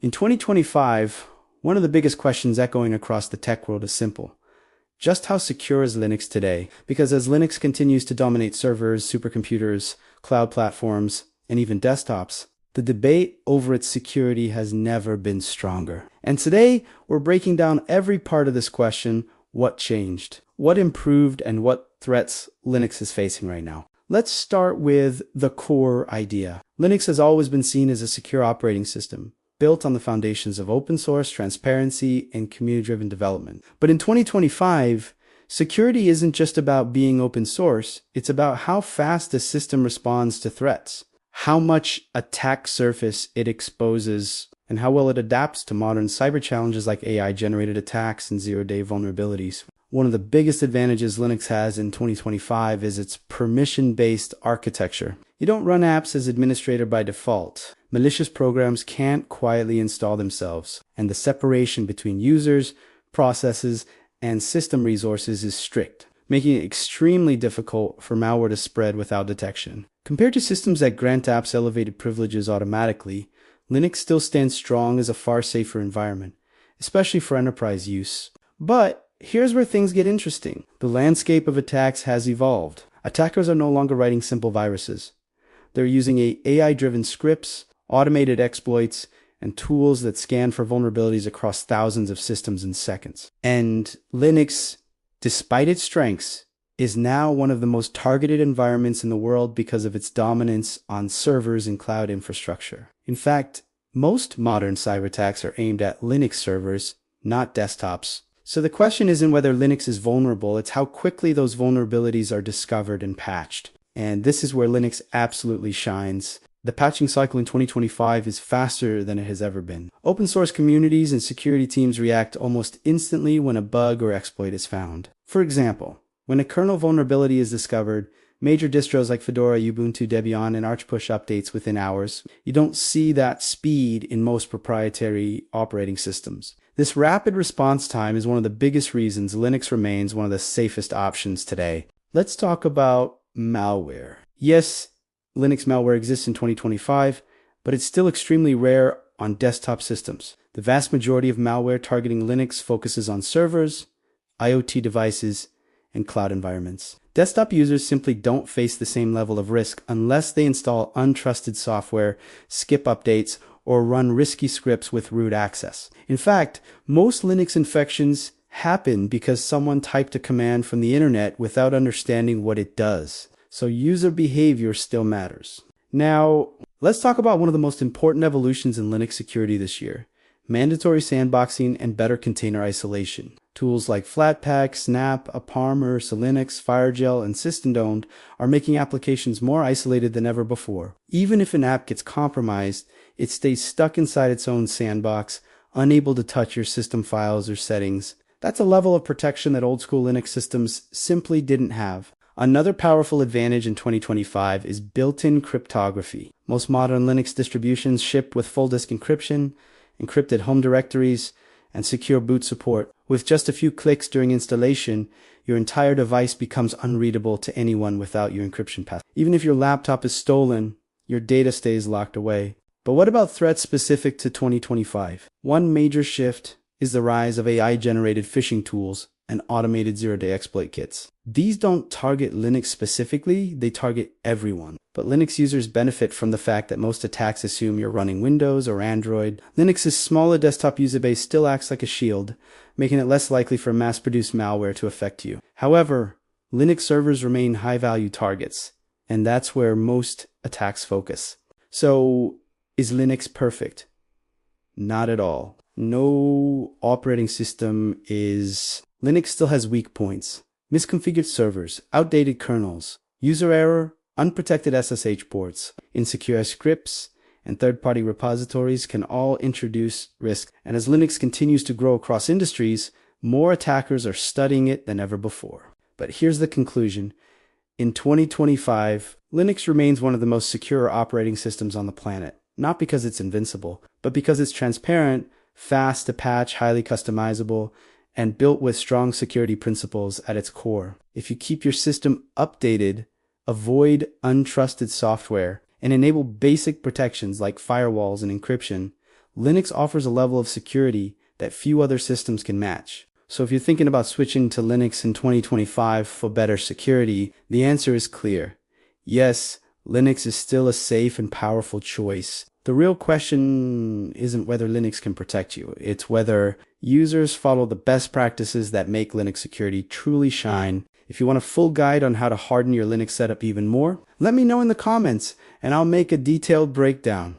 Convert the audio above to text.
In 2025, one of the biggest questions echoing across the tech world is simple. Just how secure is Linux today? Because as Linux continues to dominate servers, supercomputers, cloud platforms, and even desktops, the debate over its security has never been stronger. And today, we're breaking down every part of this question: what changed, what improved, and what threats Linux is facing right now. Let's start with the core idea. Linux has always been seen as a secure operating system, built on the foundations of open source, transparency, and community-driven development. But in 2025, security isn't just about being open source, it's about how fast the system responds to threats, how much attack surface it exposes, and how well it adapts to modern cyber challenges like AI-generated attacks and zero-day vulnerabilities. One of the biggest advantages Linux has in 2025 is its permission-based architecture. You don't run apps as administrator by default. Malicious programs can't quietly install themselves, and the separation between users, processes, and system resources is strict, making it extremely difficult for malware to spread without detection. Compared to systems that grant apps elevated privileges automatically, Linux still stands strong as a far safer environment, especially for enterprise use. But here's where things get interesting. The landscape of attacks has evolved. Attackers are no longer writing simple viruses. They're using AI-driven scripts, automated exploits, and tools that scan for vulnerabilities across thousands of systems in seconds. And Linux, despite its strengths, is now one of the most targeted environments in the world because of its dominance on servers and cloud infrastructure. In fact, most modern cyber attacks are aimed at Linux servers, not desktops. So the question isn't whether Linux is vulnerable, it's how quickly those vulnerabilities are discovered and patched. And this is where Linux absolutely shines. The patching cycle in 2025 is faster than it has ever been. Open source communities and security teams react almost instantly when a bug or exploit is found. For example, when a kernel vulnerability is discovered, major distros like Fedora, Ubuntu, Debian, and Arch push updates within hours. You don't see that speed in most proprietary operating systems. This rapid response time is one of the biggest reasons Linux remains one of the safest options today. Let's talk about malware. Yes, Linux malware exists in 2025, but it's still extremely rare on desktop systems. The vast majority of malware targeting Linux focuses on servers, IoT devices, and cloud environments. Desktop users simply don't face the same level of risk unless they install untrusted software, skip updates, or run risky scripts with root access. In fact, most Linux infections happen because someone typed a command from the internet without understanding what it does. So user behavior still matters. Now, let's talk about one of the most important evolutions in Linux security this year: mandatory sandboxing and better container isolation. Tools like Flatpak, Snap, Aparmer, Linux, Firegel, and Systemd are making applications more isolated than ever before. Even if an app gets compromised, it stays stuck inside its own sandbox, unable to touch your system files or settings. That's a level of protection that old-school Linux systems simply didn't have. Another powerful advantage in 2025 is built-in cryptography. Most modern Linux distributions ship with full disk encryption, encrypted home directories, and secure boot support. With just a few clicks during installation, your entire device becomes unreadable to anyone without your encryption path. Even if your laptop is stolen, your data stays locked away. But what about threats specific to 2025? One major shift is the rise of AI-generated phishing tools and automated zero-day exploit kits. These don't target Linux specifically, they target everyone. But Linux users benefit from the fact that most attacks assume you're running Windows or Android. Linux's smaller desktop user base still acts like a shield, making it less likely for mass-produced malware to affect you. However, Linux servers remain high-value targets, and that's where most attacks focus. So, is Linux perfect? Not at all. No operating system is. Linux still has weak points: misconfigured servers, outdated kernels, user error, unprotected SSH ports, insecure scripts, and third-party repositories can all introduce risk. And as Linux continues to grow across industries, more attackers are studying it than ever before. But here's the conclusion. In 2025, Linux remains one of the most secure operating systems on the planet, not because it's invincible, but because it's transparent, fast to patch, highly customizable, and built with strong security principles at its core. If you keep your system updated, avoid untrusted software, and enable basic protections like firewalls and encryption, Linux offers a level of security that few other systems can match. So if you're thinking about switching to Linux in 2025 for better security, the answer is clear. Yes, Linux is still a safe and powerful choice. The real question isn't whether Linux can protect you. It's whether users follow the best practices that make Linux security truly shine. If you want a full guide on how to harden your Linux setup even more, let me know in the comments and I'll make a detailed breakdown.